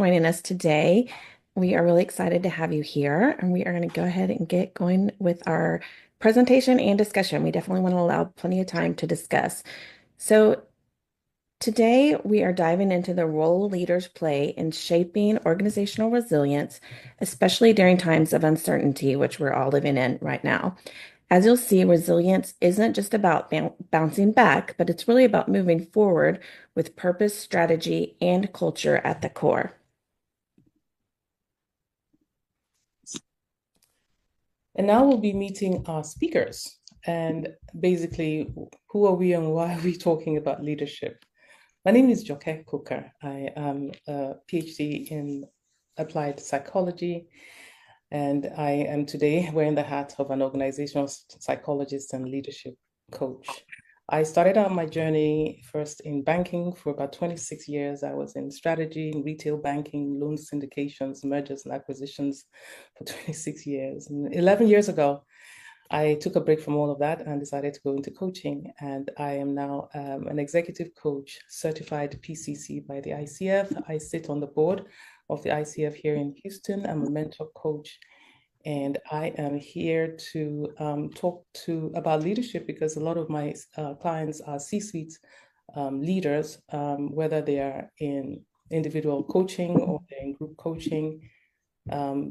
joining us today. We are really excited to have you here, and we are going to go ahead and get going with our presentation and discussion. We definitely want to allow plenty of time to discuss. So today we are diving into the role leaders play in shaping organizational resilience, especially during times of uncertainty, which we're all living in right now. As you'll see, resilience isn't just about bouncing back, but it's really about moving forward with purpose, strategy, and culture at the core. And now we'll be meeting our speakers. And basically, who are we and why are we talking about leadership? My name is Joke Cooker. I am a PhD in applied psychology, and I am today wearing the hat of an organizational psychologist and leadership coach. I started out my journey first in banking for about 26 years. I was in strategy, in retail banking, loan syndications, mergers and acquisitions for 26 years. And 11 years ago, I took a break from all of that and decided to go into coaching. And I am now an executive coach, certified PCC by the ICF. I sit on the board of the ICF here in Houston. I'm a mentor coach. And I am here to talk about leadership because a lot of my clients are C-suite leaders, whether they are in individual coaching or they're in group coaching.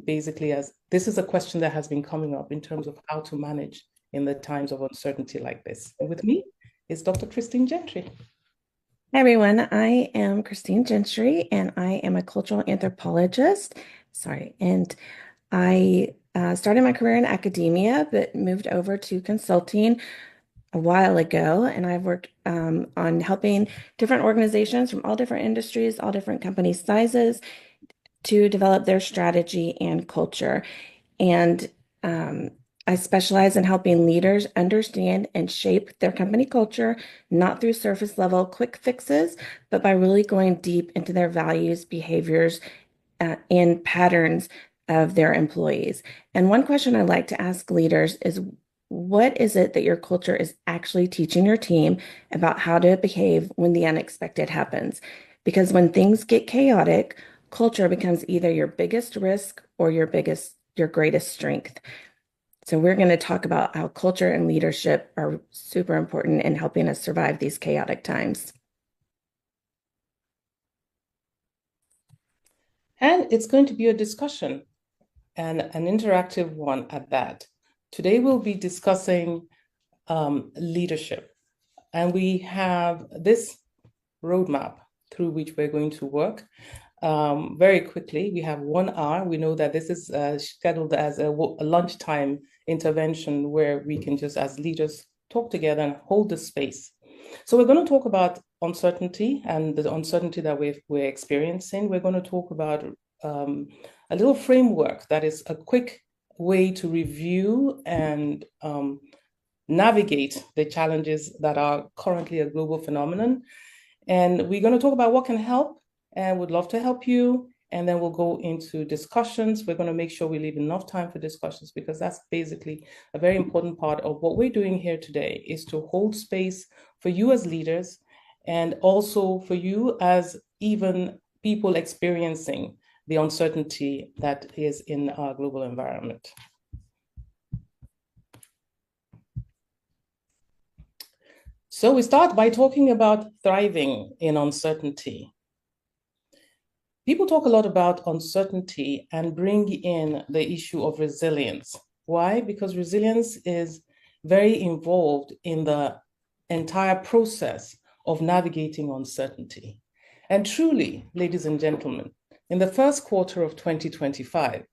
Basically, as this is a question that has been coming up in terms of how to manage in the times of uncertainty like this. And with me is Dr. Christine Gentry. Hi, everyone. I am Christine Gentry, and I am a cultural anthropologist. And I started my career in academia, but moved over to consulting a while ago. And I've worked on helping different organizations from all different industries, all different company sizes to develop their strategy and culture. And I specialize in helping leaders understand and shape their company culture, not through surface level quick fixes, but by really going deep into their values, behaviors, and patterns of their employees. And one question I like to ask leaders is, what is it that your culture is actually teaching your team about how to behave when the unexpected happens? Because when things get chaotic, culture becomes either your biggest risk or your greatest strength. So we're going to talk about how culture and leadership are super important in helping us survive these chaotic times. And it's going to be a discussion and an interactive one at that. Today we'll be discussing leadership. And we have this roadmap through which we're going to work. Very quickly, we have 1 hour. We know that this is scheduled as a lunchtime intervention where we can just, as leaders, talk together and hold the space. So we're going to talk about uncertainty and the uncertainty that we're experiencing. We're going to talk about a little framework that is a quick way to review and navigate the challenges that are currently a global phenomenon. And we're going to talk about what can help, and would love to help you. And then we'll go into discussions. We're going to make sure we leave enough time for discussions because that's basically a very important part of what we're doing here today, is to hold space for you as leaders and also for you as even people experiencing the uncertainty that is in our global environment. So we start by talking about thriving in uncertainty. People talk a lot about uncertainty and bring in the issue of resilience. Why? Because resilience is very involved in the entire process of navigating uncertainty. And truly, ladies and gentlemen, in the first quarter of 2025,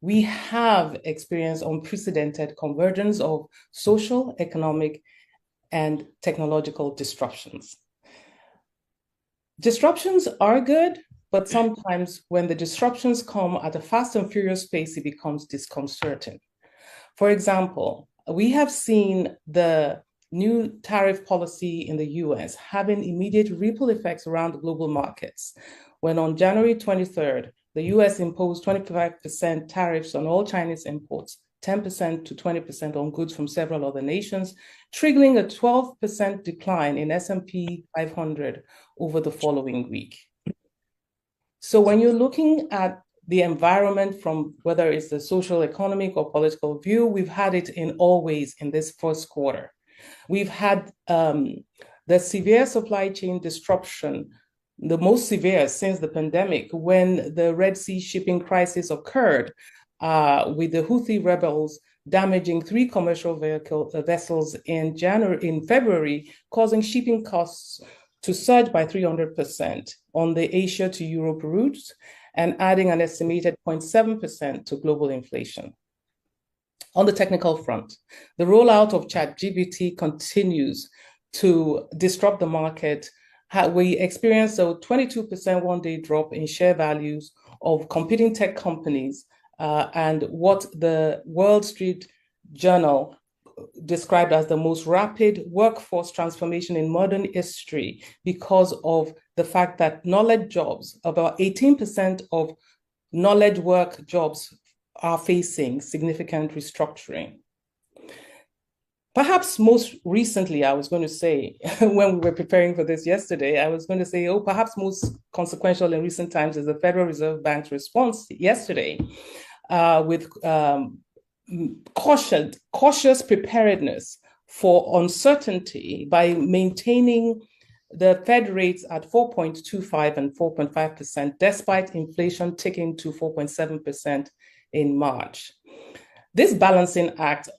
we have experienced unprecedented convergence of social, economic, and technological disruptions. Disruptions are good, but sometimes when the disruptions come at a fast and furious pace, it becomes disconcerting. For example, we have seen the new tariff policy in the US having immediate ripple effects around the global markets. When on January 23rd, the US imposed 25% tariffs on all Chinese imports, 10% to 20% on goods from several other nations, triggering a 12% decline in S&P 500 over the following week. So when you're looking at the environment from whether it's the social, economic, or political view, we've had it in all ways in this first quarter. We've had the severe supply chain disruption, the most severe since the pandemic, when the Red Sea shipping crisis occurred, with the Houthi rebels damaging three commercial vessels in February, causing shipping costs to surge by 300% on the Asia to Europe routes and adding an estimated 0.7% to global inflation. On the technical front, the rollout of ChatGPT continues to disrupt the market. We experienced a 22% one-day drop in share values of competing tech companies, and what the Wall Street Journal described as the most rapid workforce transformation in modern history because of the fact that knowledge jobs, about 18% of knowledge work jobs are facing significant restructuring. Perhaps most recently, I was going to say, when we were preparing for this yesterday, I was going to say, perhaps most consequential in recent times is the Federal Reserve Bank's response yesterday, with cautious preparedness for uncertainty by maintaining the Fed rates at 4.25 and 4.5%, despite inflation ticking to 4.7% in March. This balancing act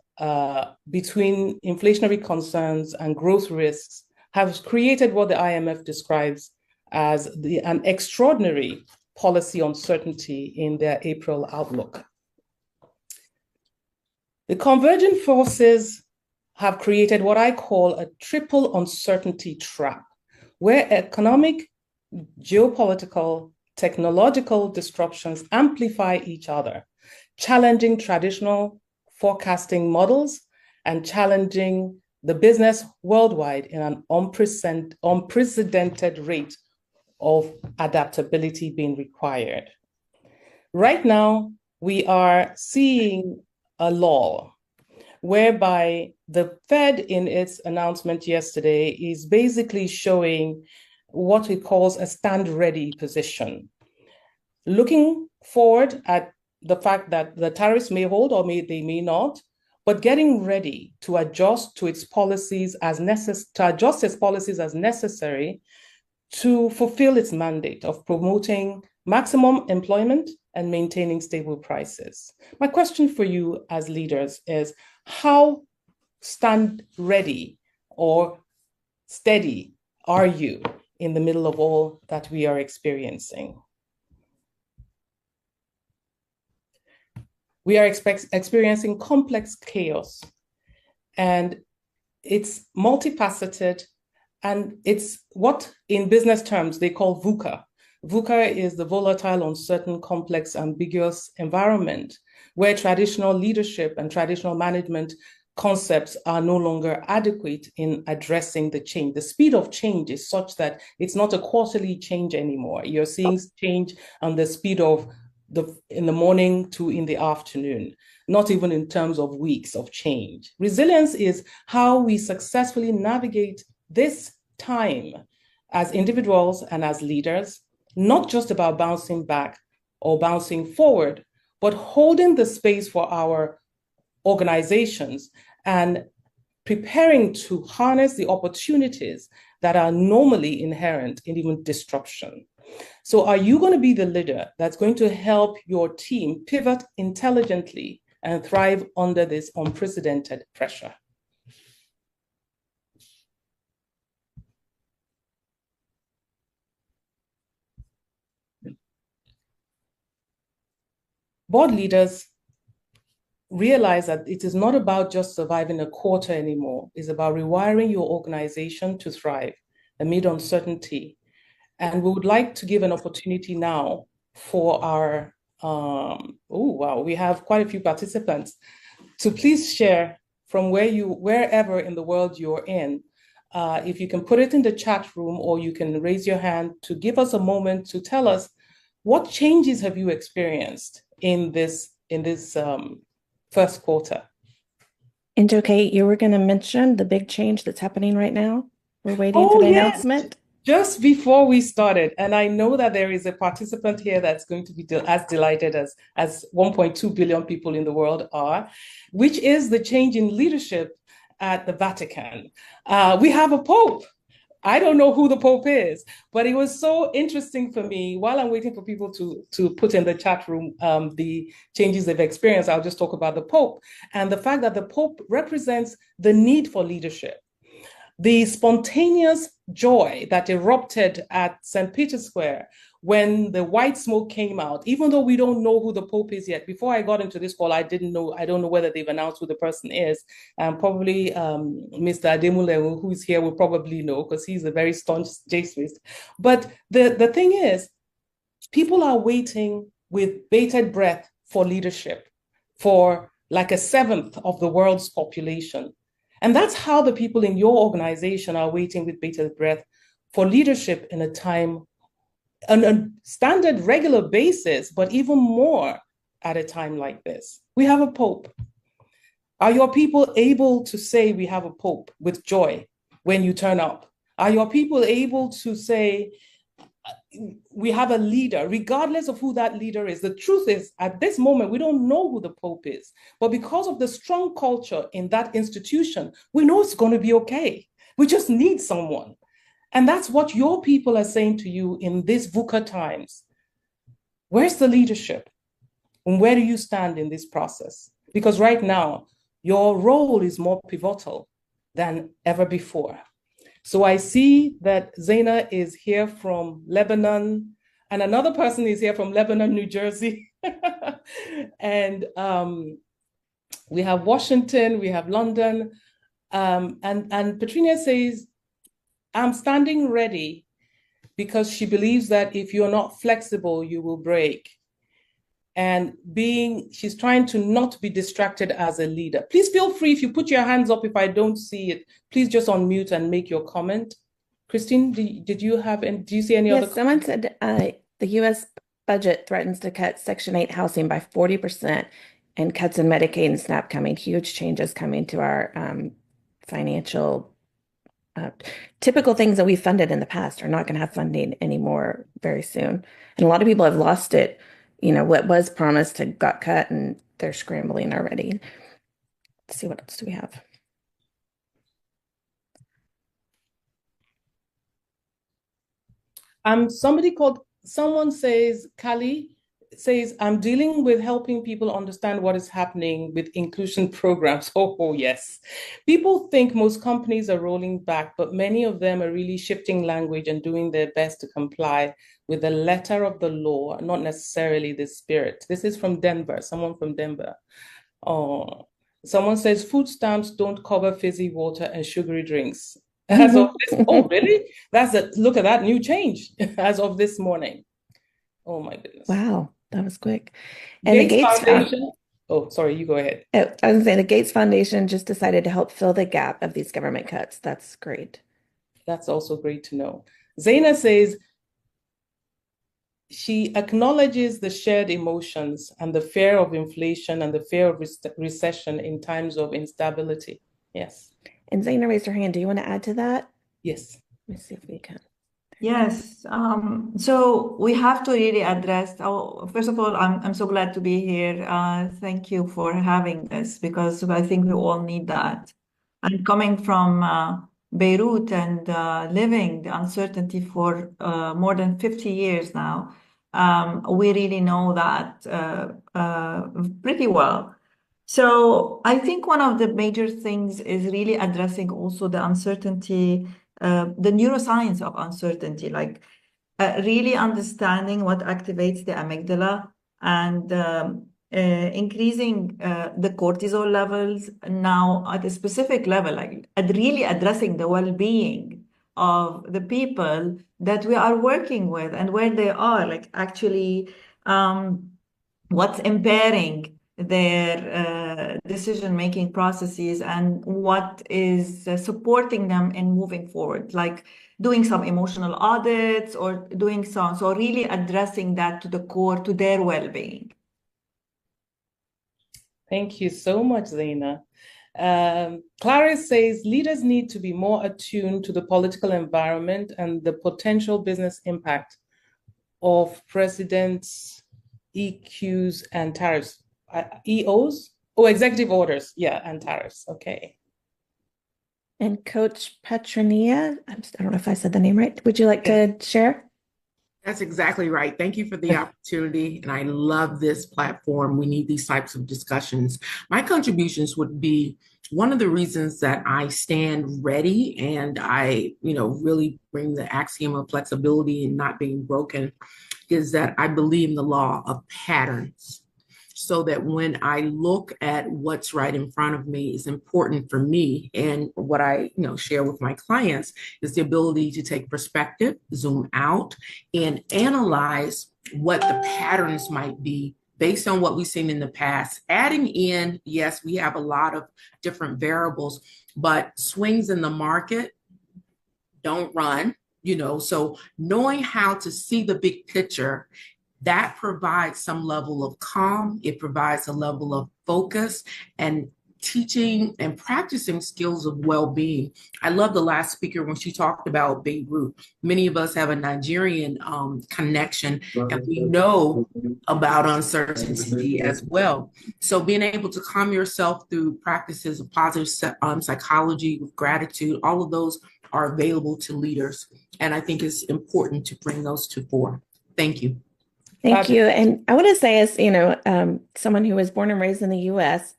between inflationary concerns and growth risks has created what the IMF describes as an extraordinary policy uncertainty in their April outlook. The convergent forces have created what I call a triple uncertainty trap, where economic, geopolitical, technological disruptions amplify each other, challenging traditional forecasting models and challenging the business worldwide in an unprecedented rate of adaptability being required. Right now, we are seeing a lull whereby the Fed, in its announcement yesterday, is basically showing what it calls a stand-ready position, looking forward at the fact that the tariffs may hold or they may not, but getting ready to adjust to its policies as necessary to fulfill its mandate of promoting maximum employment and maintaining stable prices. My question for you as leaders is, how stand ready or steady are you in the middle of all that we are experiencing? We are experiencing complex chaos, and it's multifaceted, and it's what in business terms they call VUCA. VUCA is the volatile, uncertain, complex, ambiguous environment where traditional leadership and traditional management concepts are no longer adequate in addressing the change. The speed of change is such that it's not a quarterly change anymore. You're seeing change on the speed of in the morning to in the afternoon, not even in terms of weeks of change. Resilience is how we successfully navigate this time as individuals and as leaders, not just about bouncing back or bouncing forward, but holding the space for our organizations and preparing to harness the opportunities that are normally inherent in even disruption. So are you going to be the leader that's going to help your team pivot intelligently and thrive under this unprecedented pressure? Board leaders realize that it is not about just surviving a quarter anymore. It's about rewiring your organization to thrive amid uncertainty. And we would like to give an opportunity now for our, we have quite a few participants, to please share from wherever in the world you're in. If you can put it in the chat room, or you can raise your hand to give us a moment to tell us what changes have you experienced in this first quarter. And okay, you were going to mention the big change that's happening right now. We're waiting for the announcement. just before we started, and I know that there is a participant here that's going to be as delighted as 1.2 billion people in the world are, which is the change in leadership at the Vatican. We have a pope. I don't know who the Pope is, but it was so interesting for me. While I'm waiting for people to put in the chat room the changes they've experienced, I'll just talk about the Pope and the fact that the Pope represents the need for leadership. The spontaneous joy that erupted at St. Peter's Square when the white smoke came out, even though we don't know who the Pope is yet. Before I got into this call, I don't know whether they've announced who the person is. Probably Mr. Ademule, who's here, will probably know because he's a very staunch Jesuit. But the thing is, people are waiting with bated breath for leadership, for like a seventh of the world's population. And that's how the people in your organization are waiting with bated breath for leadership in a time, on a standard regular basis, but even more at a time like this. We have a pope. Are your people able to say we have a pope with joy when you turn up? Are your people able to say we have a leader, regardless of who that leader is? The truth is, at this moment, we don't know who the Pope is. But because of the strong culture in that institution, we know it's going to be okay. We just need someone. And that's what your people are saying to you in these VUCA times. Where's the leadership? And where do you stand in this process? Because right now, your role is more pivotal than ever before. So I see that Zaina is here from Lebanon, and another person is here from Lebanon, New Jersey. And we have Washington, we have London. And Petrina says, I'm standing ready because she believes that if you're not flexible, you will break. And she's trying to not be distracted as a leader. Please feel free, if you put your hands up, if I don't see it, please just unmute and make your comment. Christine, did you see any other? Yes, someone said the U.S. budget threatens to cut Section 8 housing by 40% and cuts in Medicaid and SNAP coming. Huge changes coming to our financial typical things that we funded in the past are not going to have funding anymore very soon. And a lot of people have lost it. You know, what was promised got cut and they're scrambling already. Let's see, what else do we have? Someone says, Kali says, I'm dealing with helping people understand what is happening with inclusion programs. Oh, yes. People think most companies are rolling back, but many of them are really shifting language and doing their best to comply with the letter of the law, not necessarily the spirit. This is from Denver, someone from Denver. Oh, someone says food stamps don't cover fizzy water and sugary drinks. As of this, oh, really? Look at that new change as of this morning. Oh my goodness. Wow, that was quick. And the Gates Gates Foundation. Oh, sorry, you go ahead. I was going to say the Gates Foundation just decided to help fill the gap of these government cuts. That's great. That's also great to know. Zaina says she acknowledges the shared emotions and the fear of inflation and the fear of recession in times of instability. Yes. And Zaina raised her hand. Do you want to add to that? Yes. Let me see if we can. Yes, so we have to really address. Oh, first of all, I'm so glad to be here. Thank you for having this because I think we all need that. And coming from Beirut and living the uncertainty for more than 50 years now, we really know that pretty well. So I think one of the major things is really addressing also the uncertainty, the neuroscience of uncertainty, like really understanding what activates the amygdala and increasing the cortisol levels now at a specific level, like really addressing the well-being of the people that we are working with and where they are, like actually what's impairing their decision-making processes and what is supporting them in moving forward, like doing some emotional audits or doing so really addressing that to the core, to their well-being. Thank you so much, Zaina. Clarice says leaders need to be more attuned to the political environment and the potential business impact of presidents' EQs and tariffs. EOs? Oh, executive orders. Yeah, and tariffs. Okay. And Coach Petronia, I don't know if I said the name right. Would you like to share? That's exactly right. Thank you for the opportunity. And I love this platform. We need these types of discussions. My contributions would be one of the reasons that I stand ready and I, really bring the axiom of flexibility and not being broken is that I believe in the law of patterns. So that when I look at what's right in front of me is important for me. And what I, share with my clients is the ability to take perspective, zoom out, and analyze what the patterns might be based on what we've seen in the past. Adding in, yes, we have a lot of different variables, but swings in the market don't run, so knowing how to see the big picture, that provides some level of calm. It provides a level of focus and teaching and practicing skills of well-being. I love the last speaker when she talked about Beirut. Many of us have a Nigerian connection, and we know about uncertainty as well. So being able to calm yourself through practices of positive psychology, with gratitude, all of those are available to leaders. And I think it's important to bring those to fore. Thank you. Thank you. And I want to say, as someone who was born and raised in the U.S.,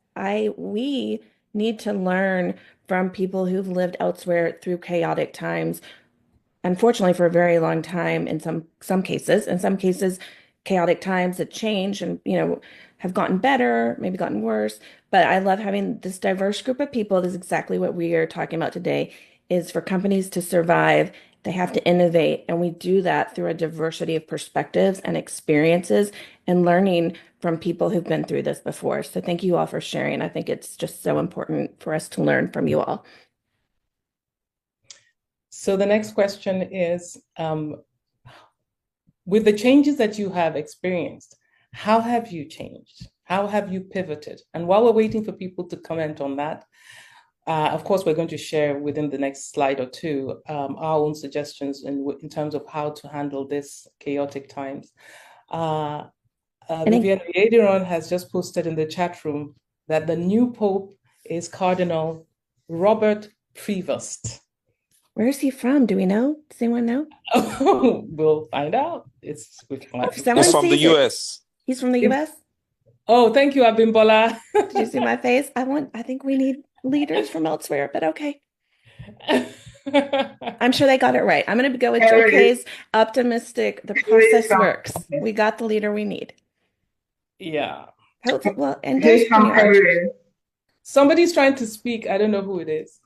we need to learn from people who've lived elsewhere through chaotic times. Unfortunately, for a very long time, in some cases, chaotic times that change and have gotten better, maybe gotten worse. But I love having this diverse group of people. This is exactly what we are talking about today. Is for companies to survive, they have to innovate. And we do that through a diversity of perspectives and experiences and learning from people who've been through this before. So thank you all for sharing. I think it's just so important for us to learn from you all. So the next question is, with the changes that you have experienced, how have you changed? How have you pivoted? And while we're waiting for people to comment on that, of course, we're going to share within the next slide or two our own suggestions in terms of how to handle this chaotic times. Vivian Yediron has just posted in the chat room that the new Pope is Cardinal Robert Prevost. Where is he from? Do we know? Does anyone know? We'll find out. He's from the US. He's from the US? Oh, thank you, Abimbola. Did you see my face? I think we need leaders from elsewhere, but okay. I'm sure they got it right. I'm going to go with Joe Kay's optimistic. The process works. We got the leader we need. Yeah. Well, and he's from Peru. Somebody's trying to speak. I don't know who it is.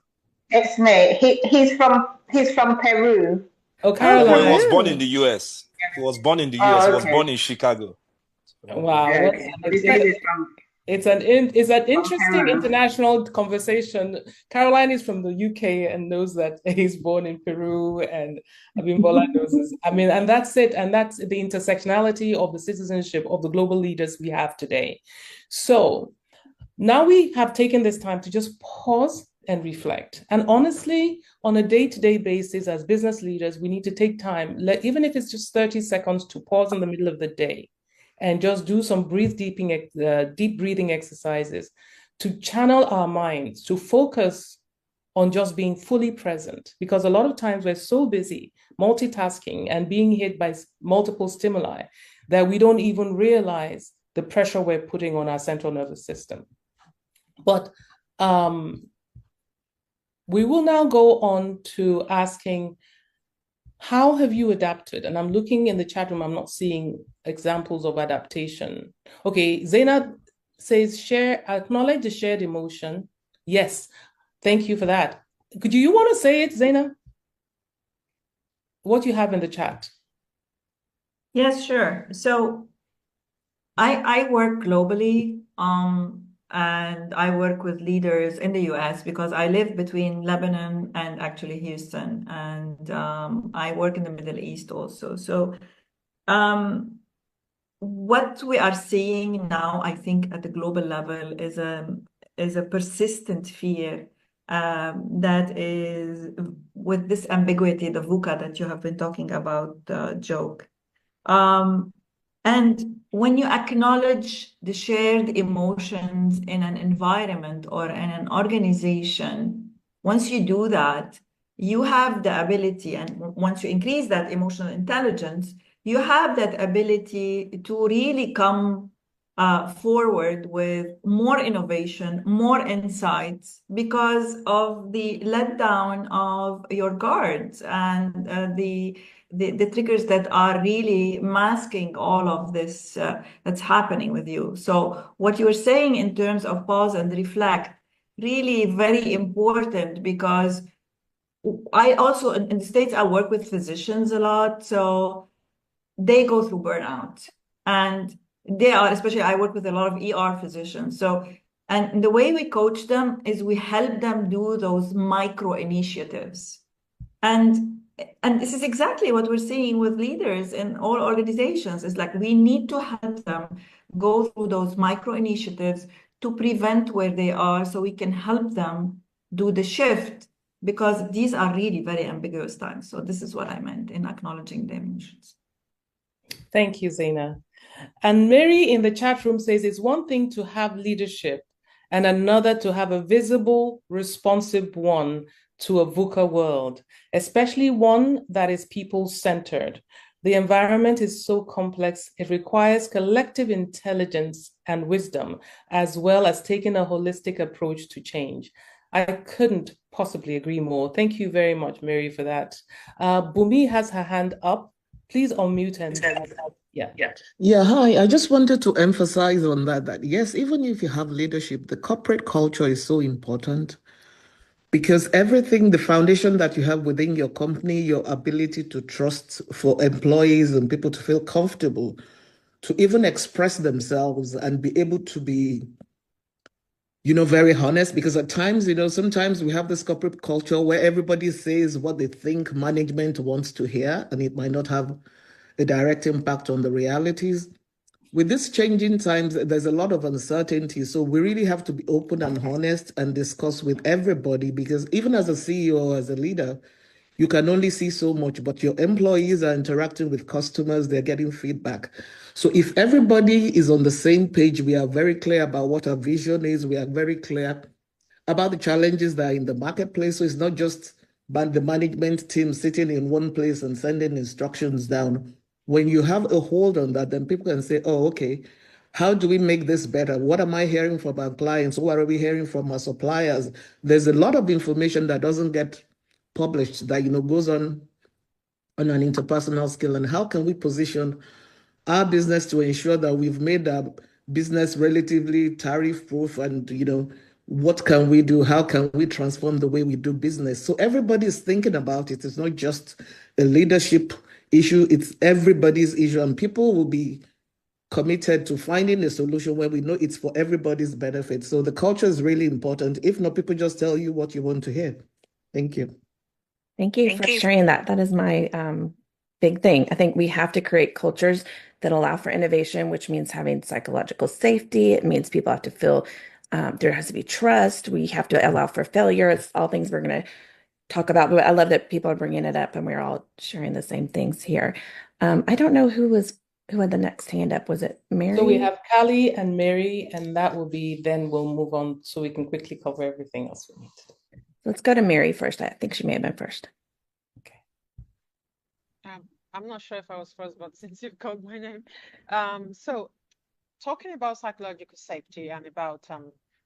It's me. He's from Peru. Oh, Caroline. He was born in the US. He was born in the US. Okay. He was born in Chicago. Wow. Okay. It's an interesting international conversation. Caroline is from the UK and knows that he's born in Peru, and Abimbola knows this. And that's it. And that's the intersectionality of the citizenship of the global leaders we have today. So now we have taken this time to just pause and reflect. And honestly, on a day-to-day basis, as business leaders, we need to take time, even if it's just 30 seconds, to pause in the middle of the day and just do some deep breathing exercises to channel our minds, to focus on just being fully present. Because a lot of times we're so busy multitasking and being hit by multiple stimuli that we don't even realize the pressure we're putting on our central nervous system. But we will now go on to asking, how have you adapted? And I'm looking in the chat room, I'm not seeing examples of adaptation. Okay, Zainab says, acknowledge the shared emotion. Yes, thank you for that. You want to say it, Zainab? What you have in the chat? Yes, sure. So I work globally, and I work with leaders in the US because I live between Lebanon and actually Houston, and I work in the Middle East also. So what we are seeing now, I think at the global level, is is a persistent fear that is with this ambiguity, the VUCA that you have been talking about, Joke. And when you acknowledge the shared emotions in an environment or in an organization, once you do that, you have the ability, and once you increase that emotional intelligence, you have that ability to really come forward with more innovation, more insights, because of the letdown of your guards and the triggers that are really masking all of this that's happening with you. So what you're saying in terms of pause and reflect, really very important, because I also, in the States, I work with physicians a lot. So they go through burnout, and they are, especially I work with a lot of ER physicians. So, and the way we coach them is we help them do those micro initiatives. And this is exactly what we're seeing with leaders in all organizations. It's like we need to help them go through those micro initiatives to prevent where they are, so we can help them do the shift, because these are really very ambiguous times. So this is what I meant in acknowledging the emotions. Thank you, Zaina. And Mary in the chat room says it's one thing to have leadership and another to have a visible, responsive one to a VUCA world, especially one that is people-centered. The environment is so complex, it requires collective intelligence and wisdom, as well as taking a holistic approach to change. I couldn't possibly agree more. Thank you very much, Mary, for that. Bumi has her hand up. Please unmute and Yeah, hi. I just wanted to emphasize on that yes, even if you have leadership, the corporate culture is so important, because everything, the foundation that you have within your company, your ability to trust for employees and people to feel comfortable to even express themselves and be able to be, very honest, because at times, sometimes we have this corporate culture where everybody says what they think management wants to hear, and it might not have a direct impact on the realities. With this changing times, there's a lot of uncertainty. So we really have to be open and honest and discuss with everybody, because even as a CEO, as a leader, you can only see so much, but your employees are interacting with customers, they're getting feedback. So if everybody is on the same page, we are very clear about what our vision is, we are very clear about the challenges that are in the marketplace. So it's not just the management team sitting in one place and sending instructions down. When you have a hold on that, then people can say, oh, okay, how do we make this better? What am I hearing from our clients? What are we hearing from our suppliers? There's a lot of information that doesn't get published that, goes on an interpersonal skill. And how can we position our business to ensure that we've made our business relatively tariff proof, and what can we do? How can we transform the way we do business? So everybody is thinking about it. It's not just a leadership issue, it's everybody's issue, and people will be committed to finding a solution where we know it's for everybody's benefit. So the culture is really important. If not, people just tell you what you want to hear. Thank you. Thank you for sharing that. That is my big thing. I think we have to create cultures that allow for innovation, which means having psychological safety. It means people have to feel there has to be trust. We have to allow for failure. It's all things we're going to talk about. But I love that people are bringing it up and we're all sharing the same things here. I don't know who had the next hand up. Was it Mary? So we have Callie and Mary, and that will be, then we'll move on so we can quickly cover everything else we need to. Let's go to Mary first. I think she may have been first. Okay. I'm not sure if I was first, but since you've called my name. So talking about psychological safety and about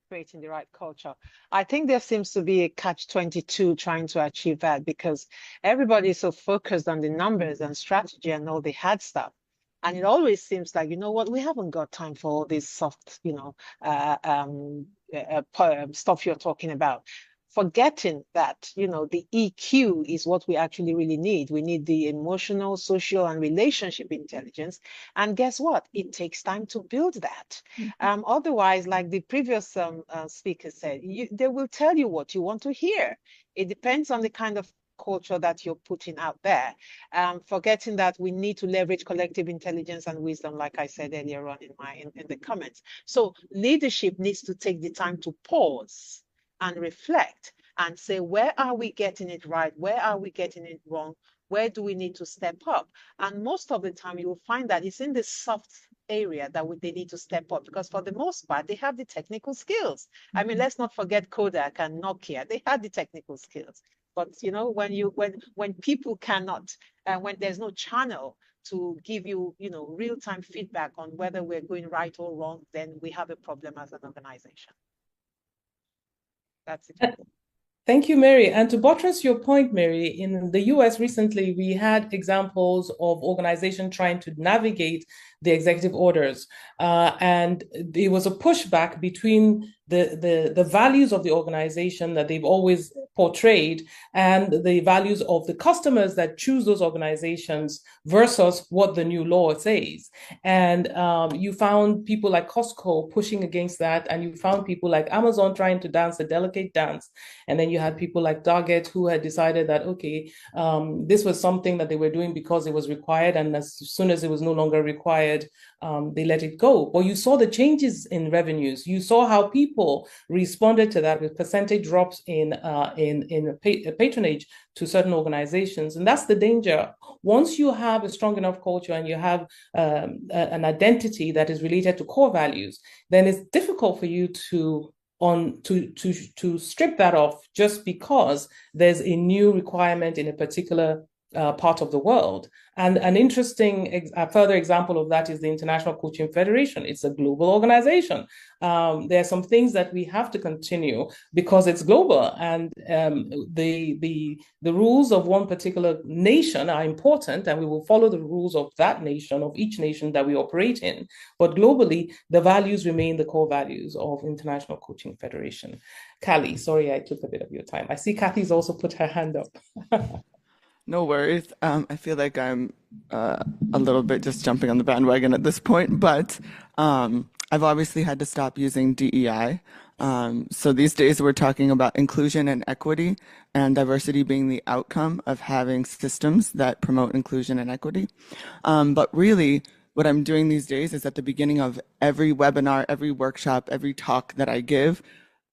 creating the right culture, I think there seems to be a catch-22 trying to achieve that, because everybody is so focused on the numbers and strategy and all the hard stuff. And it always seems like, you know what, we haven't got time for all this soft, stuff you're talking about. Forgetting that, the EQ is what we actually really need. We need the emotional, social, and relationship intelligence. And guess what? It takes time to build that. Otherwise, like the previous speaker said, they will tell you what you want to hear. It depends on the kind of culture that you're putting out there, forgetting that we need to leverage collective intelligence and wisdom, like I said earlier on in the comments. So leadership needs to take the time to pause and reflect and say, where are we getting it right? Where are we getting it wrong? Where do we need to step up? And most of the time, you will find that it's in the soft area that they need to step up, because for the most part, they have the technical skills. I mean, let's not forget Kodak and Nokia. They had the technical skills. But when people cannot, and when there's no channel to give you, real-time feedback on whether we're going right or wrong, then we have a problem as an organization. That's it. Thank you, Mary. And to buttress your point, Mary, in the US recently, we had examples of organizations trying to navigate the executive orders. And there was a pushback between the values of the organization that they've always portrayed and the values of the customers that choose those organizations versus what the new law says. And you found people like Costco pushing against that, and you found people like Amazon trying to dance a delicate dance. And then you had people like Target who had decided that, okay, this was something that they were doing because it was required, and as soon as it was no longer required, they let it go. But you saw the changes in revenues. You saw how people responded to that with percentage drops in patronage to certain organizations. And that's the danger. Once you have a strong enough culture and you have an identity that is related to core values, then it's difficult for you to strip that off just because there's a new requirement in a particular part of the world. And an interesting further example of that is the International Coaching Federation. It's a global organization. There are some things that we have to continue because it's global, and the rules of one particular nation are important, and we will follow the rules of that nation, of each nation that we operate in. But globally, the values remain the core values of International Coaching Federation. Callie, sorry I took a bit of your time. I see Kathy's also put her hand up. No worries. I feel like I'm a little bit just jumping on the bandwagon at this point, but I've obviously had to stop using DEI. So these days we're talking about inclusion and equity, and diversity being the outcome of having systems that promote inclusion and equity. But really, what I'm doing these days is at the beginning of every webinar, every workshop, every talk that I give,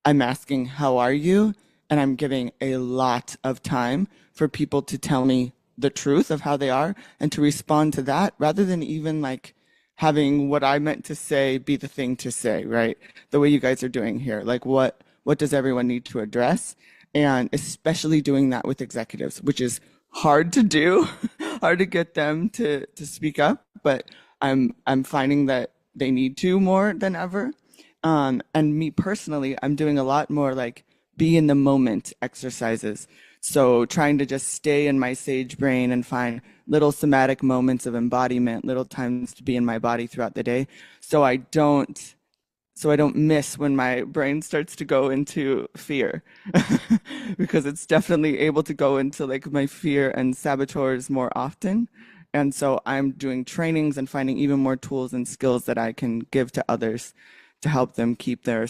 I'm asking, how are you? And I'm giving a lot of time for people to tell me the truth of how they are and to respond to that rather than even like having what I meant to say be the thing to say, right? The way you guys are doing here. Like what does everyone need to address? And especially doing that with executives, which is hard to do, hard to get them to speak up, but I'm finding that they need to more than ever. And me personally, I'm doing a lot more like be in the moment exercises. So trying to just stay in my sage brain and find little somatic moments of embodiment, little times to be in my body throughout the day. So I don't miss when my brain starts to go into fear because it's definitely able to go into like my fear and saboteurs more often. And so I'm doing trainings and finding even more tools and skills that I can give to others to help them keep their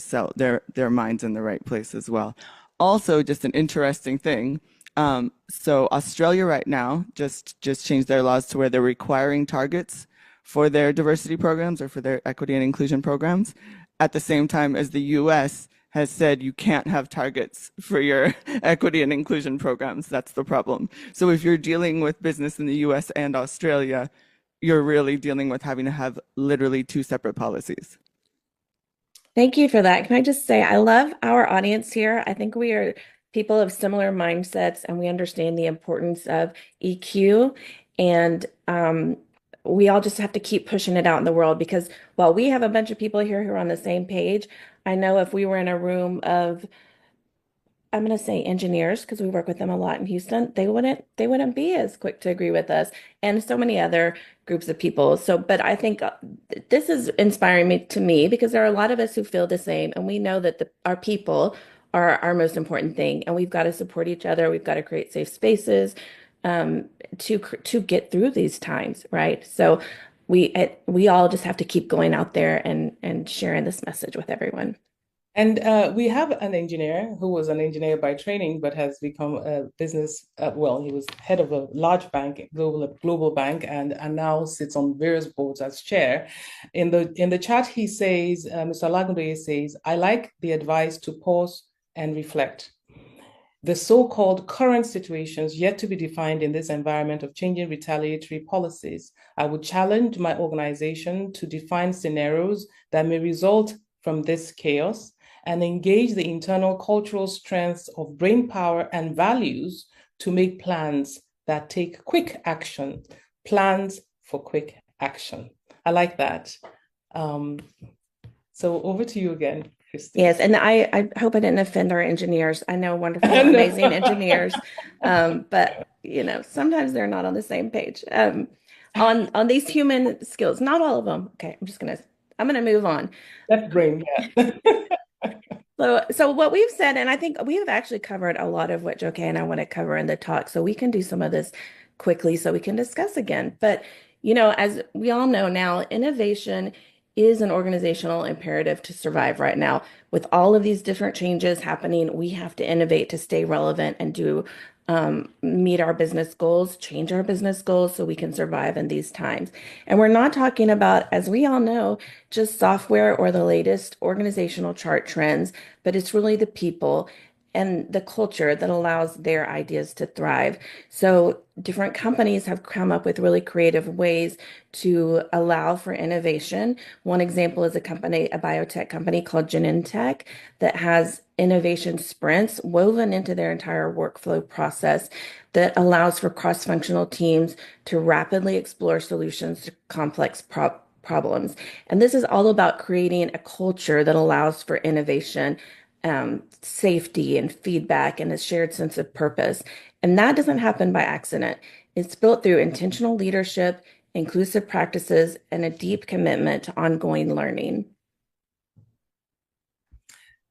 minds in the right place as well. Also, just an interesting thing. So Australia right now just changed their laws to where they're requiring targets for their diversity programs or for their equity and inclusion programs, at the same time as the US has said you can't have targets for your equity and inclusion programs. That's the problem. So if you're dealing with business in the US and Australia, you're really dealing with having to have literally two separate policies. Thank you for that. Can I just say, I love our audience here. I think we are people of similar mindsets, and we understand the importance of EQ. And we all just have to keep pushing it out in the world, because while we have a bunch of people here who are on the same page, I know if we were in a room of, I'm going to say engineers, because we work with them a lot in Houston, they wouldn't be as quick to agree with us, and so many other groups of people. So, but I think this is inspiring to me because there are a lot of us who feel the same, and we know that our people are our most important thing, and we've got to support each other. We've got to create safe spaces to get through these times, right? So we all just have to keep going out there and sharing this message with everyone. And we have an engineer who was an engineer by training, but has become a business. Well, he was head of a large bank, global bank, and now sits on various boards as chair. In the chat, he says, Mr. Lagundoye says, I like the advice to pause and reflect. The so-called current situations yet to be defined in this environment of changing retaliatory policies. I would challenge my organization to define scenarios that may result from this chaos and engage the internal cultural strengths of brain power and values to make plans that take quick action, plans for quick action. I like that. So over to you again, Christine. Yes, and I hope I didn't offend our engineers. I know wonderful, amazing engineers, but sometimes they're not on the same page on these human skills. Not all of them. Okay, I'm gonna move on. Left brain, yeah. So what we've said, and I think we've actually covered a lot of what Joke and I want to cover in the talk, so we can do some of this quickly so we can discuss again. But, as we all know now, innovation is an organizational imperative to survive right now. With all of these different changes happening, we have to innovate to stay relevant and meet our business goals, change our business goals so we can survive in these times. And we're not talking about, as we all know, just software or the latest organizational chart trends, but it's really the people and the culture that allows their ideas to thrive. So different companies have come up with really creative ways to allow for innovation. One example is a biotech company called Genentech that has innovation sprints woven into their entire workflow process that allows for cross-functional teams to rapidly explore solutions to complex problems. And this is all about creating a culture that allows for innovation, safety and feedback and a shared sense of purpose. And that doesn't happen by accident. It's built through intentional leadership, inclusive practices, and a deep commitment to ongoing learning.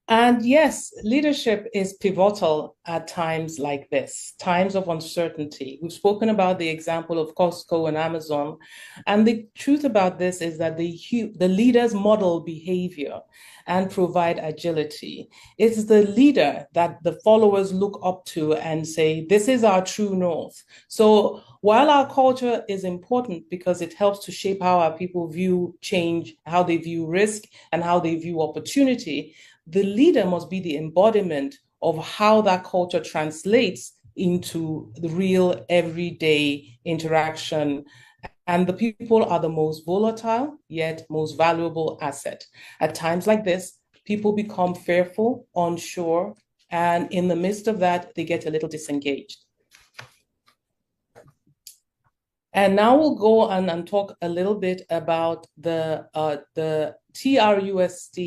And yes, leadership is pivotal at times like this, times of uncertainty. We've spoken about the example of Costco and Amazon. And the truth about this is that the leaders model behavior and provide agility. It's the leader that the followers look up to and say, this is our true north. So while our culture is important because it helps to shape how our people view change, how they view risk, and how they view opportunity, the leader must be the embodiment of how that culture translates into the real everyday interaction. And the people are the most volatile, yet most valuable asset. At times like this, people become fearful, unsure, and in the midst of that, they get a little disengaged. And now we'll go on and talk a little bit about the TRUST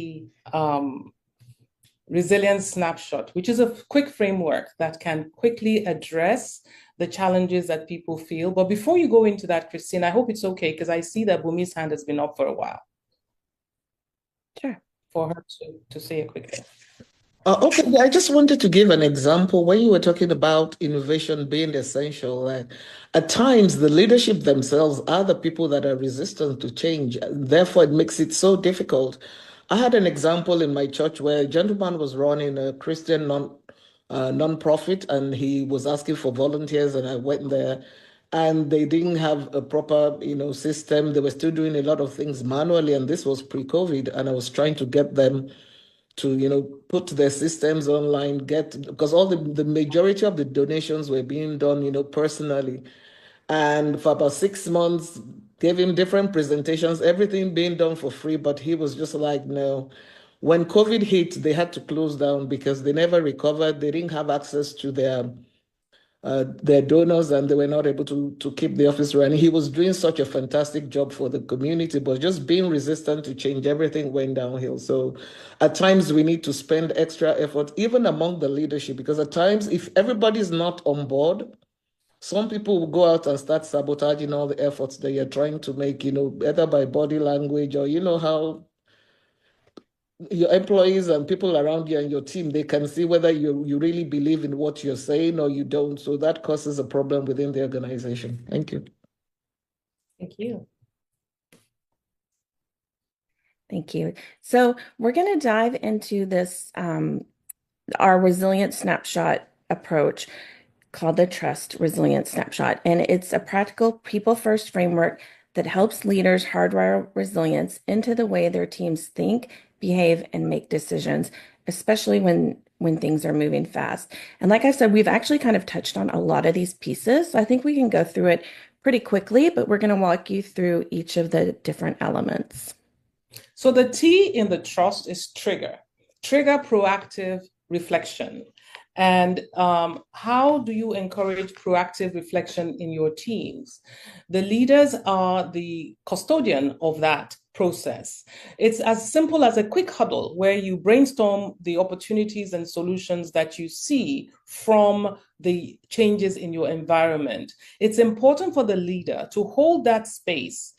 Resilience Snapshot, which is a quick framework that can quickly address the challenges that people feel. But before you go into that, Christine, I hope it's okay, because I see that Bumi's hand has been up for a while. Sure. For her to say a quick thing. Okay, I just wanted to give an example when you were talking about innovation being essential. At times, the leadership themselves are the people that are resistant to change. Therefore, it makes it so difficult. I had an example in my church where a gentleman was running a Christian non-profit, and he was asking for volunteers, and I went there, and they didn't have a proper, system. They were still doing a lot of things manually, and this was pre-COVID, and I was trying to get them to put their systems online, because all the majority of the donations were being done personally. And for about 6 months, gave him different presentations, everything being done for free, but he was just like, no. When COVID hit, they had to close down because they never recovered. They didn't have access to their donors, and they were not able to keep the office running. He was doing such a fantastic job for the community, but just being resistant to change, everything went downhill. So at times we need to spend extra effort, even among the leadership, because at times if everybody's not on board, some people will go out and start sabotaging all the efforts that you're trying to make, either by body language or how your employees and people around you and your team, they can see whether you really believe in what you're saying or you don't. So that causes a problem within the organization. Thank you. Thank you. Thank you. So we're going to dive into this, our resilient snapshot approach called the Trust Resilient Snapshot. And it's a practical people first framework that helps leaders hardwire resilience into the way their teams think, behave, and make decisions, especially when things are moving fast. And like I said, we've actually kind of touched on a lot of these pieces. So I think we can go through it pretty quickly, but we're going to walk you through each of the different elements. So the T in the trust is trigger proactive reflection. And how do you encourage proactive reflection in your teams? The leaders are the custodian of that process. It's as simple as a quick huddle where you brainstorm the opportunities and solutions that you see from the changes in your environment. It's important for the leader to hold that space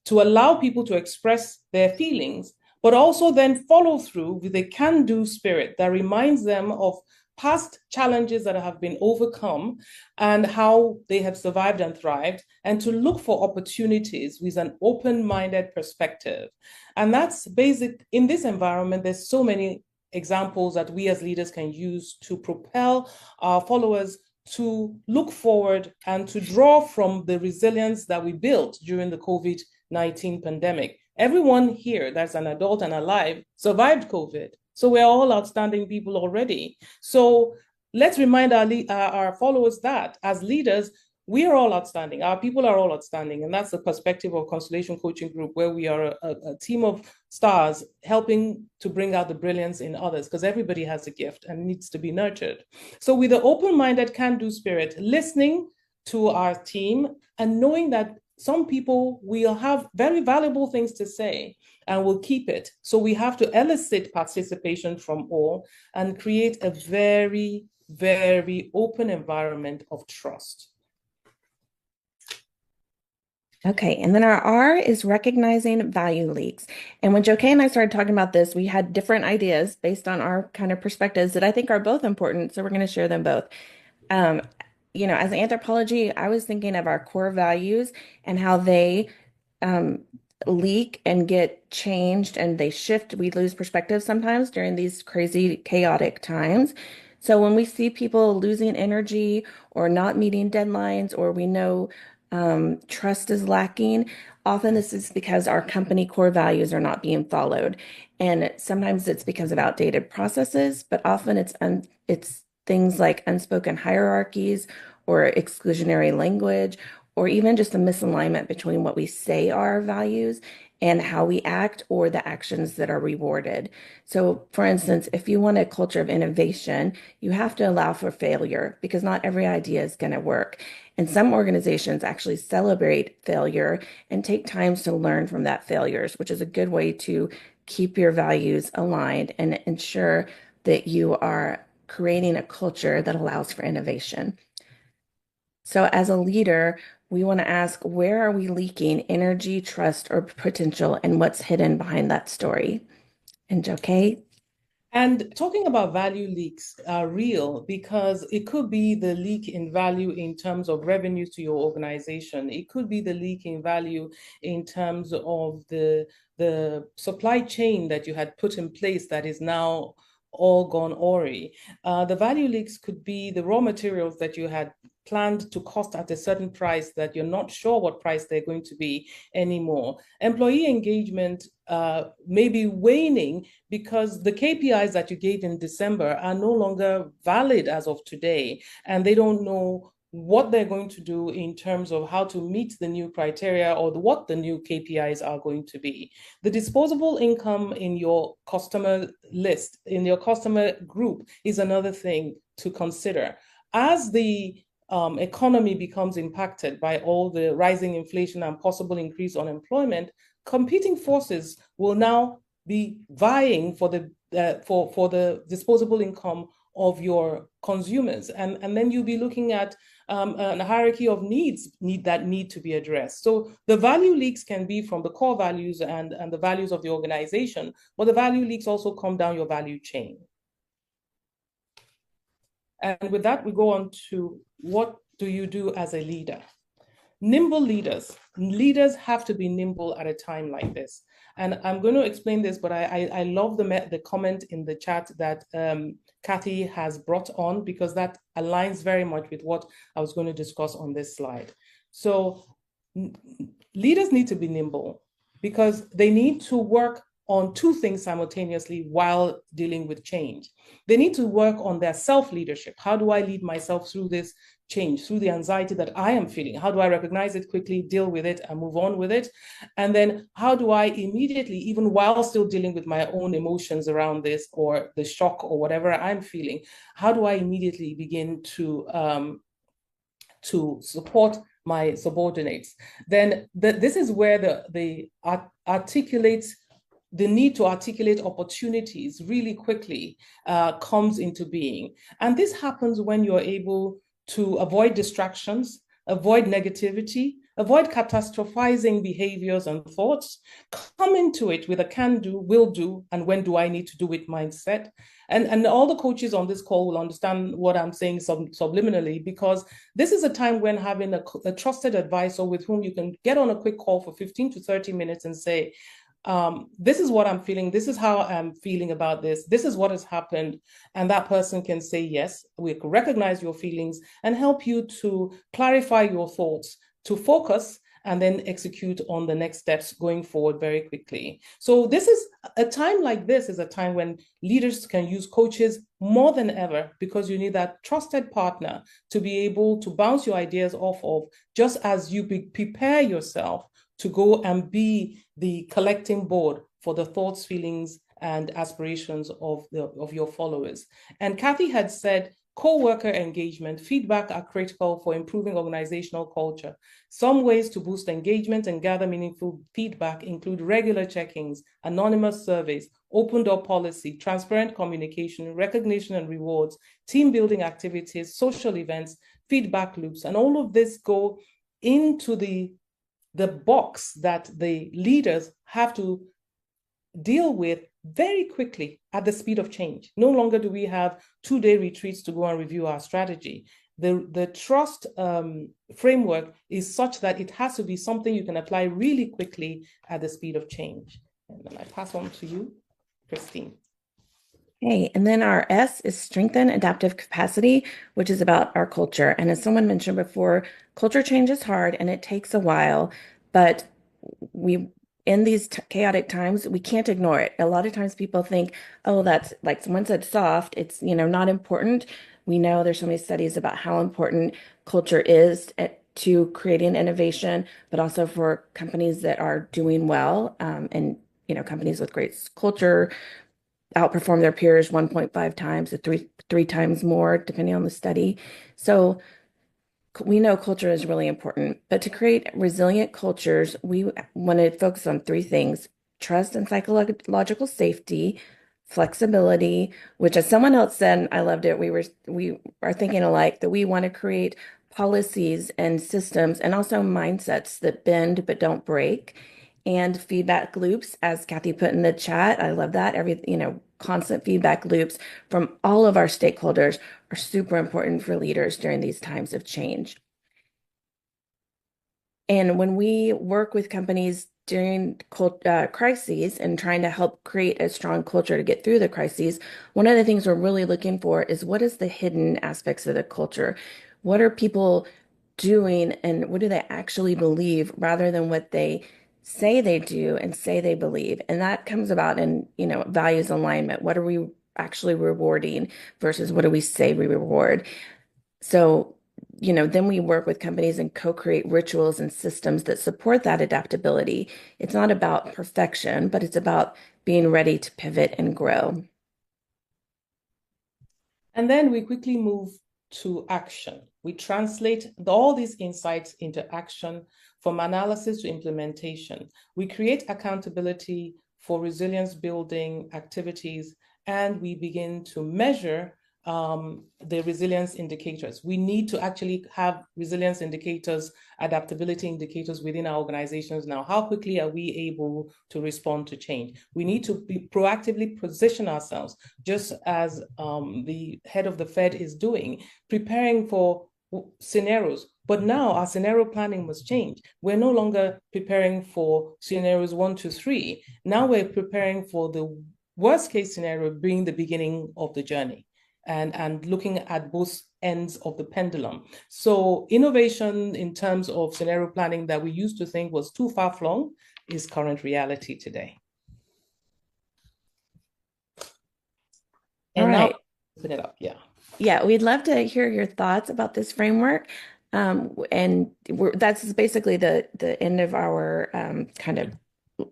to allow people to express their feelings, but also then follow through with a can-do spirit that reminds them of past challenges that have been overcome and how they have survived and thrived, and to look for opportunities with an open-minded perspective. And that's basic. In this environment, there's so many examples that we as leaders can use to propel our followers to look forward and to draw from the resilience that we built during the COVID-19 pandemic. Everyone here that's an adult and alive survived COVID. So we're all outstanding people already. So let's remind our followers that as leaders, we are all outstanding. Our people are all outstanding. And that's the perspective of Constellation Coaching Group, where we are a team of stars helping to bring out the brilliance in others, because everybody has a gift and needs to be nurtured. So with the open-minded can-do spirit, listening to our team and knowing that some people will have very valuable things to say and will keep it. So we have to elicit participation from all and create a very, very open environment of trust. Okay, and then our R is recognizing value leaks. And when Joe and I started talking about this, we had different ideas based on our kind of perspectives that I think are both important. So we're going to share them both. As anthropology, I was thinking of our core values and how they leak and get changed and they shift. We lose perspective sometimes during these crazy, chaotic times. So when we see people losing energy or not meeting deadlines, or we know trust is lacking, often this is because our company core values are not being followed. And sometimes it's because of outdated processes, but often it's things like unspoken hierarchies or exclusionary language, or even just a misalignment between what we say are our values and how we act, or the actions that are rewarded. So, for instance, if you want a culture of innovation, you have to allow for failure, because not every idea is going to work. And some organizations actually celebrate failure and take times to learn from that failures, which is a good way to keep your values aligned and ensure that you are creating a culture that allows for innovation. So as a leader, we want to ask, where are we leaking energy, trust, or potential, and what's hidden behind that story? And Joe. And talking about value leaks are real, because it could be the leak in value in terms of revenues to your organization. It could be the leak in value in terms of the supply chain that you had put in place that is now all gone awry. The value leaks could be the raw materials that you had planned to cost at a certain price that you're not sure what price they're going to be anymore. Employee engagement may be waning because the KPIs that you gave in December are no longer valid as of today, and they don't know what they're going to do in terms of how to meet the new criteria or what the new KPIs are going to be. The disposable income in your customer list, in your customer group, is another thing to consider. As the economy becomes impacted by all the rising inflation and possible increased unemployment, competing forces will now be vying for the disposable income of your consumers, and then you'll be looking at a hierarchy of needs that need to be addressed. So the value leaks can be from the core values and the values of the organization, but the value leaks also come down your value chain. And with that, we go on to, what do you do as a leader? Nimble leaders have to be nimble at a time like this. And I'm going to explain this, but I love the comment in the chat that Kathy has brought on, because that aligns very much with what I was going to discuss on this slide. So leaders need to be nimble because they need to work on two things simultaneously while dealing with change. They need to work on their self-leadership. How do I lead myself through this change, through the anxiety that I am feeling? How do I recognize it quickly, deal with it, and move on with it? And then how do I immediately, even while still dealing with my own emotions around this or the shock or whatever I'm feeling, how do I immediately begin to support my subordinates? Then this is where the need to articulate opportunities really quickly comes into being. And this happens when you're able to avoid distractions, avoid negativity, avoid catastrophizing behaviors and thoughts, come into it with a can do, will do, and when do I need to do it mindset. And all the coaches on this call will understand what I'm saying subliminally, because this is a time when having a trusted advisor with whom you can get on a quick call for 15 to 30 minutes and say, this is what I'm feeling. This is how I'm feeling about this. This is what has happened. And that person can say, yes, we recognize your feelings and help you to clarify your thoughts, to focus, and then execute on the next steps going forward very quickly. So this is a time like this is a time when leaders can use coaches more than ever, because you need that trusted partner to be able to bounce your ideas off of, just as you prepare yourself to go and be the collecting board for the thoughts, feelings, and aspirations of your followers. And Kathy had said, co-worker engagement, feedback are critical for improving organizational culture. Some ways to boost engagement and gather meaningful feedback include regular check-ins, anonymous surveys, open door policy, transparent communication, recognition and rewards, team building activities, social events, feedback loops, and all of this go into the box that the leaders have to deal with very quickly at the speed of change. No longer do we have 2-day retreats to go and review our strategy. The trust framework is such that it has to be something you can apply really quickly at the speed of change. And then I pass on to you, Christine. Okay, and then our S is strengthen adaptive capacity, which is about our culture. And as someone mentioned before, culture change is hard and it takes a while, but in these chaotic times, we can't ignore it. A lot of times people think, oh, that's like someone said soft, it's, not important. We know there's so many studies about how important culture is to creating innovation, but also for companies that are doing well, and companies with great culture outperform their peers 1.5 times to three times more, depending on the study. So we know culture is really important, but to create resilient cultures, we want to focus on three things: trust and psychological safety, flexibility, which, as someone else said, and I loved it, we are thinking alike, that we want to create policies and systems and also mindsets that bend but don't break, and feedback loops, as Kathy put in the chat. I love that. Constant feedback loops from all of our stakeholders are super important for leaders during these times of change. And when we work with companies during crises and trying to help create a strong culture to get through the crises, one of the things we're really looking for is, what is the hidden aspects of the culture? What are people doing and what do they actually believe, rather than what they say they do and say they believe? And that comes about in, values alignment. What are we actually rewarding versus what do we say we reward? So, then we work with companies and co-create rituals and systems that support that adaptability. It's not about perfection, but it's about being ready to pivot and grow. And then we quickly move to action. We translate all these insights into action, from analysis to implementation. We create accountability for resilience building activities, and we begin to measure the resilience indicators. We need to actually have resilience indicators, adaptability indicators within our organizations now. How quickly are we able to respond to change? We need to proactively position ourselves, just as the head of the Fed is doing, preparing for scenarios. But now our scenario planning must change. We're no longer preparing for scenarios 1 to 3. Now we're preparing for the worst case scenario being the beginning of the journey, and looking at both ends of the pendulum. So innovation in terms of scenario planning that we used to think was too far flung is current reality today. All And right. now, open it up, yeah. Yeah, we'd love to hear your thoughts about this framework. And that's basically the end of our kind of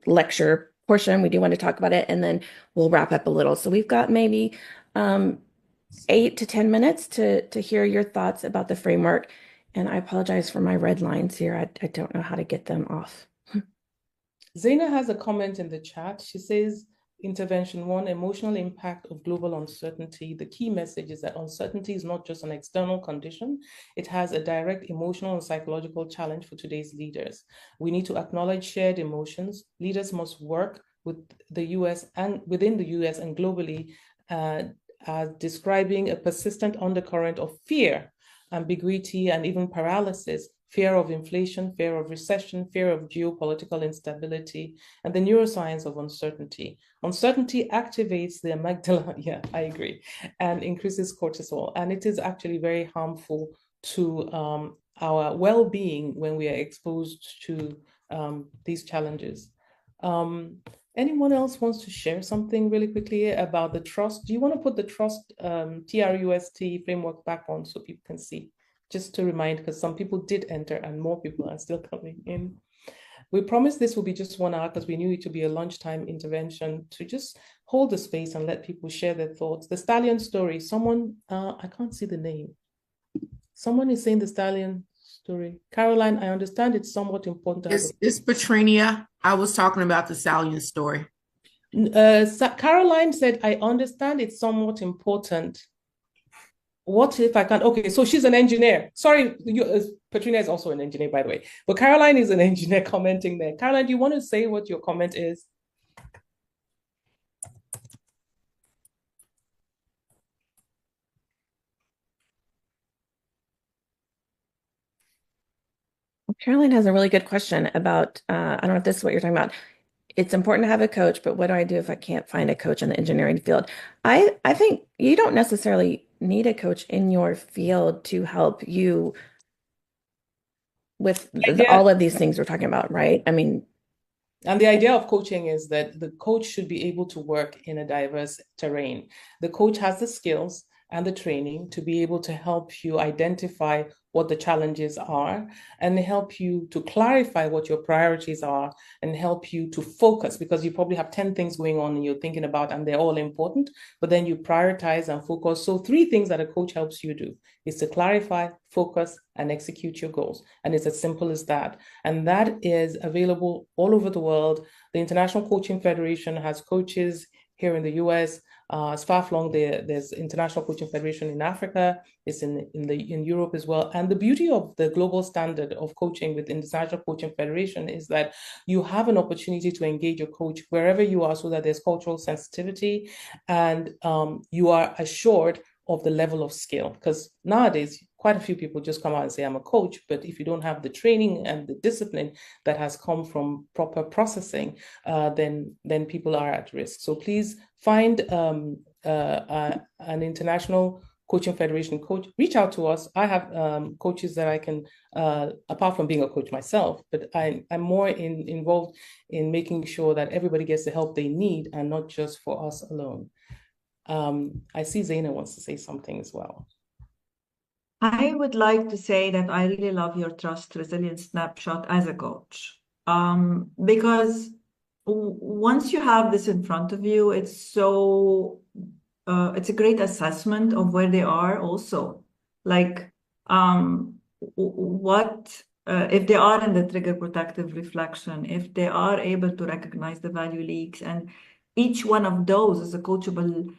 lecture portion. We do want to talk about it, and then we'll wrap up a little. So we've got maybe 8 to 10 minutes to hear your thoughts about the framework. And I apologize for my red lines here. I don't know how to get them off. Zaina has a comment in the chat. She says, Intervention 1, emotional impact of global uncertainty. The key message is that uncertainty is not just an external condition. It has a direct emotional and psychological challenge for today's leaders. We need to acknowledge shared emotions. Leaders must work with the US and within the US and globally, describing a persistent undercurrent of fear, ambiguity, and even paralysis. Fear of inflation, fear of recession, fear of geopolitical instability, and the neuroscience of uncertainty. Uncertainty activates the amygdala, yeah, I agree, and increases cortisol. And it is actually very harmful to our well-being when we are exposed to these challenges. Anyone else wants to share something really quickly about the trust? Do you want to put the trust TRUST framework back on so people can see? Just to remind, because some people did enter and more people are still coming in. We promised this will be just 1 hour because we knew it to be a lunchtime intervention to just hold the space and let people share their thoughts. The stallion story, someone, I can't see the name. Someone is saying the stallion story. Caroline, I understand it's somewhat important to have It's Patrinia. I was talking about the stallion story. Caroline said, I understand it's somewhat important. What if I can't? Okay, so she's an engineer. Sorry, Patrina is also an engineer, by the way. But Caroline is an engineer commenting there. Caroline, do you want to say what your comment is? Caroline has a really good question about, I don't know if this is what you're talking about. It's important to have a coach, but what do I do if I can't find a coach in the engineering field? I think you don't necessarily need a coach in your field to help you with all of these things we're talking about, right? I mean, and the idea of coaching is that the coach should be able to work in a diverse terrain. The coach has the skills and the training to be able to help you identify what the challenges are and help you to clarify what your priorities are and help you to focus, because you probably have 10 things going on and you're thinking about, and they're all important, but then you prioritize and focus. So 3 things that a coach helps you do is to clarify, focus, and execute your goals. And it's as simple as that. And that is available all over the world. The International Coaching Federation has coaches here in the US. As far flung, there's International Coaching Federation in Africa. It's in Europe as well. And the beauty of the global standard of coaching with the International Coaching Federation is that you have an opportunity to engage your coach wherever you are, so that there's cultural sensitivity and you are assured of the level of skill. Because nowadays, quite a few people just come out and say, I'm a coach, but if you don't have the training and the discipline that has come from proper processing, then people are at risk. So please find an international coaching federation coach, reach out to us. I have coaches that I can, apart from being a coach myself, but I'm more involved in making sure that everybody gets the help they need and not just for us alone. I see Zaina wants to say something as well. I would like to say that I really love your Trust Resilience Snapshot as a coach, because once you have this in front of you, it's a great assessment of where they are also. Like, what if they are in the trigger protective reflection, if they are able to recognize the value leaks, and each one of those is a coachable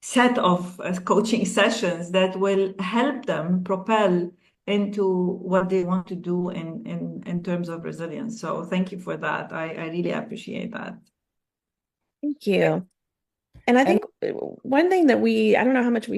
set of coaching sessions that will help them propel into what they want to do in terms of resilience. So thank you for that. I really appreciate that. Thank you. And I think one thing that I don't know how much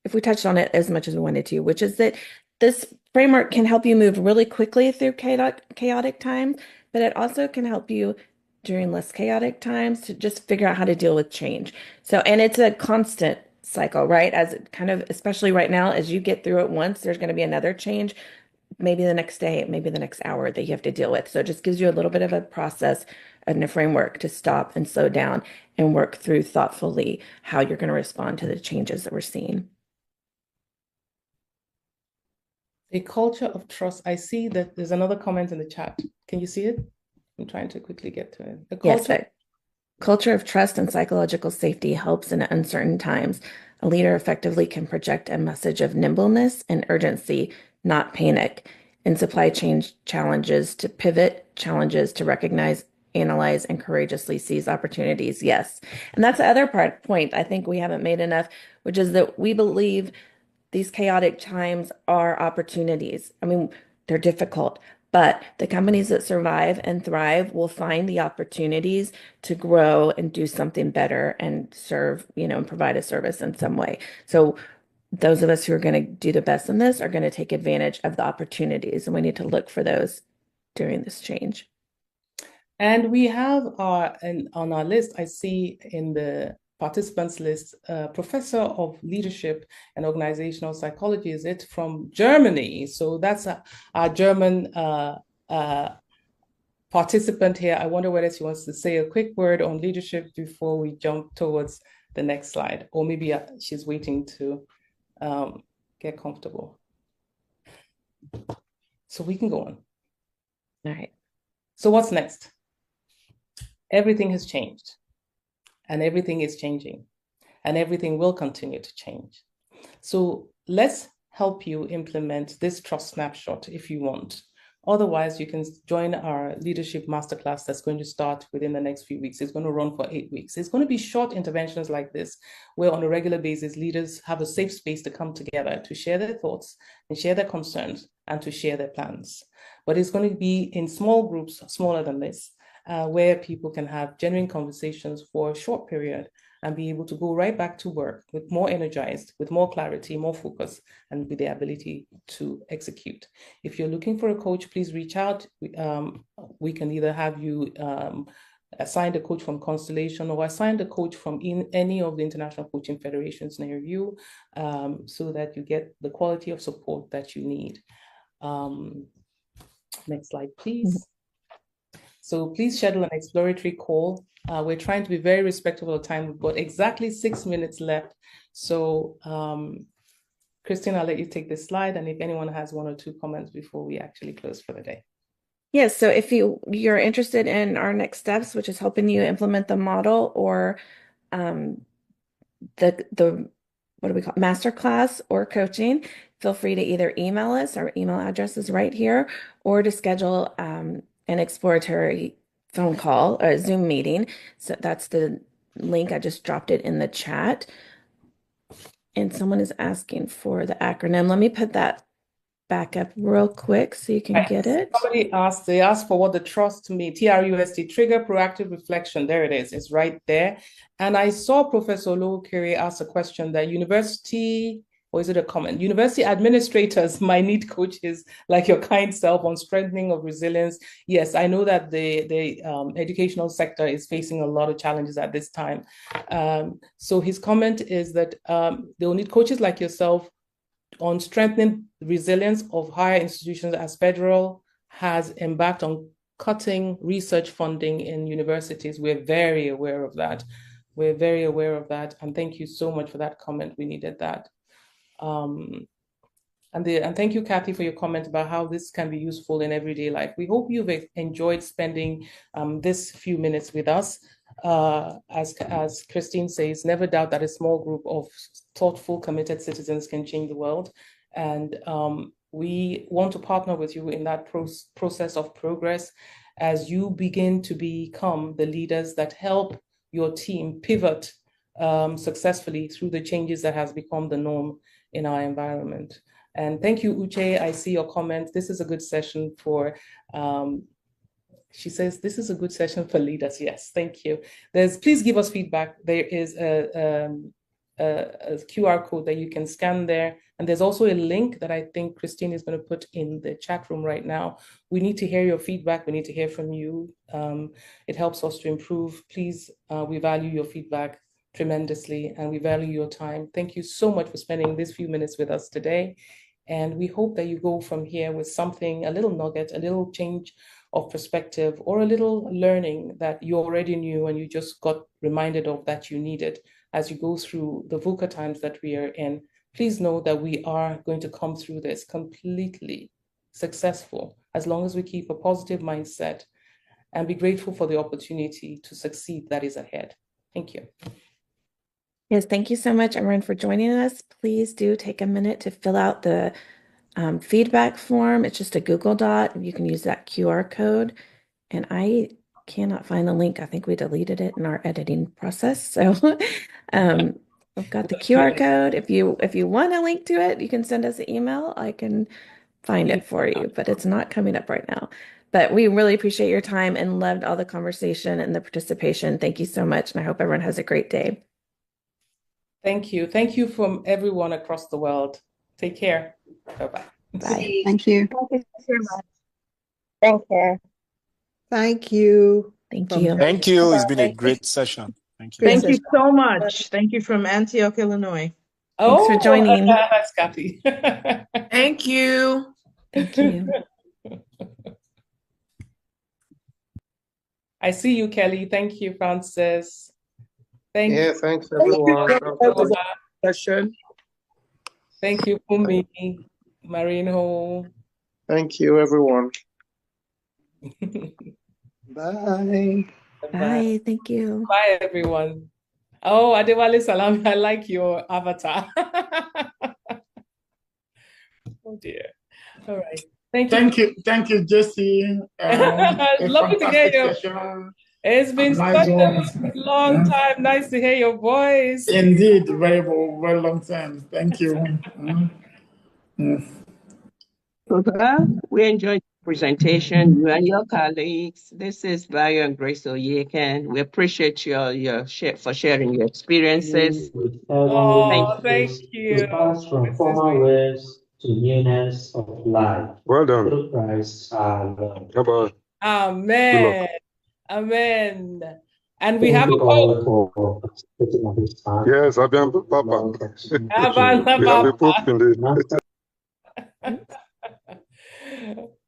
if we touched on it as much as we wanted to, which is that this framework can help you move really quickly through chaotic times, but it also can help you during less chaotic times to just figure out how to deal with change. So, and it's a constant cycle, right? As it kind of, especially right now, as you get through it once, there's going to be another change, maybe the next day, maybe the next hour that you have to deal with. So it just gives you a little bit of a process and a framework to stop and slow down and work through thoughtfully how you're going to respond to the changes that we're seeing. A culture of trust. I see that there's another comment in the chat. Can you see it? I'm trying to quickly get to it. Yes, a culture of trust and psychological safety helps in uncertain times. A leader effectively can project a message of nimbleness and urgency, not panic, in supply chain challenges to pivot, challenges to recognize, analyze, and courageously seize opportunities. Yes. And that's the other point I think we haven't made enough, which is that we believe these chaotic times are opportunities. I mean, they're difficult, but the companies that survive and thrive will find the opportunities to grow and do something better and serve, and provide a service in some way. So those of us who are going to do the best in this are going to take advantage of the opportunities, and we need to look for those during this change. And we have on our list, I see in the participants list, professor of leadership and organizational psychology. Is it from Germany? So that's our German participant here. I wonder whether she wants to say a quick word on leadership before we jump towards the next slide, or maybe she's waiting to get comfortable. So we can go on. All right. So what's next? Everything has changed, and everything is changing, and everything will continue to change. So let's help you implement this trust snapshot if you want. Otherwise, you can join our leadership masterclass that's going to start within the next few weeks. It's going to run for 8 weeks. It's going to be short interventions like this, where on a regular basis, leaders have a safe space to come together to share their thoughts and share their concerns and to share their plans. But it's going to be in small groups, smaller than this, where people can have genuine conversations for a short period and be able to go right back to work with more energized, with more clarity, more focus, and with the ability to execute. If you're looking for a coach, please reach out. We can either have you assigned a coach from Constellation or assigned a coach from any of the international coaching federations near you, so that you get the quality of support that you need. Next slide, please. So please schedule an exploratory call. We're trying to be very respectful of time. We've got exactly 6 minutes left. So Christine, I'll let you take this slide. And if anyone has 1 or 2 comments before we actually close for the day. Yes, so if you're interested in our next steps, which is helping you implement the model or the what do we call it, masterclass or coaching, feel free to either email us. Our email address is right here, or to schedule an exploratory phone call or a Zoom meeting. So that's the link. I just dropped it in the chat. And someone is asking for the acronym. Let me put that back up real quick so you can get it. Somebody asked, they asked for what the trust means. TRUST, trigger proactive reflection. There it is. It's right there. And I saw Professor Olokere ask a question that university, or is it a comment? University administrators might need coaches like your kind self on strengthening of resilience. Yes, I know that the educational sector is facing a lot of challenges at this time. So his comment is that they'll need coaches like yourself on strengthening the resilience of higher institutions, as federal has embarked on cutting research funding in universities. We're very aware of that. We're very aware of that. And thank you so much for that comment. We needed that. And thank you, Kathy, for your comment about how this can be useful in everyday life. We hope you've enjoyed spending this few minutes with us. As Christine says, never doubt that a small group of thoughtful, committed citizens can change the world. And we want to partner with you in that process of progress as you begin to become the leaders that help your team pivot successfully through the changes that has become the norm in our environment. And thank you, Uche. I see your comment. This is a good session for she says, this is a good session for leaders. Yes, thank you. Please give us feedback. There is a a QR code that you can scan there. And there's also a link that I think Christine is going to put in the chat room right now. We need to hear your feedback. We need to hear from you. It helps us to improve. Please, we value your feedback tremendously, and we value your time. Thank you so much for spending these few minutes with us today. And we hope that you go from here with something, a little nugget, a little change of perspective, or a little learning that you already knew and you just got reminded of that you needed as you go through the VUCA times that we are in. Please know that we are going to come through this completely successful as long as we keep a positive mindset and be grateful for the opportunity to succeed that is ahead. Thank you. Yes, thank you so much, everyone, for joining us. Please do take a minute to fill out the feedback form. It's just a Google Doc. You can use that QR code. And I cannot find the link. I think we deleted it in our editing process. So I've got the QR code. If you want a link to it, you can send us an email. I can find it for you, but it's not coming up right now. But we really appreciate your time and loved all the conversation and the participation. Thank you so much. And I hope everyone has a great day. Thank you. Thank you from everyone across the world. Take care. Bye-bye. Bye. Thank you. Thank you so much. Thank you. Thank you. Thank From you. Thank you. It's been a great session. Thank you. Great Thank you session. so much. Thank you from Antioch, Illinois. Thanks for joining. That's Kathy. Thank you. Thank you. I see you, Kelly. Thank you, Francis. Thank Yeah, you. thanks everyone. Session. Thank you, Fumi, Marinho. Thank you, everyone. Bye. Bye. Thank you. Bye, everyone. Oh, Adewale Salam, I like your avatar. Oh, dear. All right. Thank you, Jesse. Lovely to hear you. Session. It's been Nice such one. a long time. Nice to hear your voice. Indeed, very long time. Thank you. Well, we enjoyed the presentation, you and your colleagues. This is Vayo and Grace Oyeken. We appreciate for sharing your experiences. Oh, thank you. From former ways to newness of life. Well done. Through Christ our Lord. Bye-bye. Amen. Amen. And we have a pope. Yes, Abian Papa. We have a pope in the.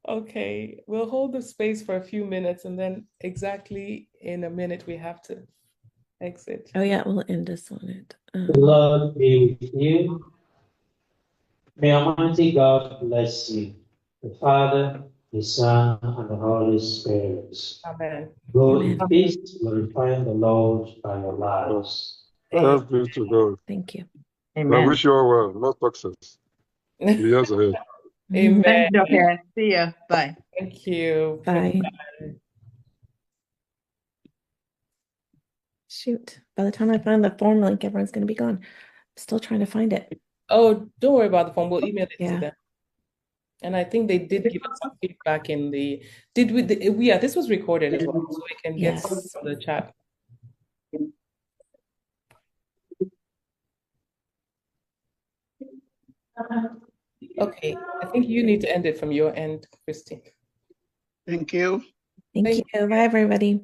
Okay, we'll hold the space for a few minutes and then exactly in a minute we have to exit. Oh yeah, we'll end this on it. The Lord be with you. May Almighty God bless you, the Father, the Son, and the Holy Spirit. Amen. Go in peace, glorifying the Lord by your lives. Thanks be to God. Thank you. I wish you all well. Not success. Years ahead. Amen. Thanks, Joker. See ya. Bye. Thank you. Bye. Shoot. By the time I find the form link, everyone's going to be gone. I'm still trying to find it. Oh, don't worry about the phone. We'll email it to Yeah. them. And I think they did give us some feedback in the. Did we? Yeah, this was recorded as well, so we can get Yes. some of the chat. Okay, I think you need to end it from your end, Christine. Thank you. Thank you. Bye, everybody.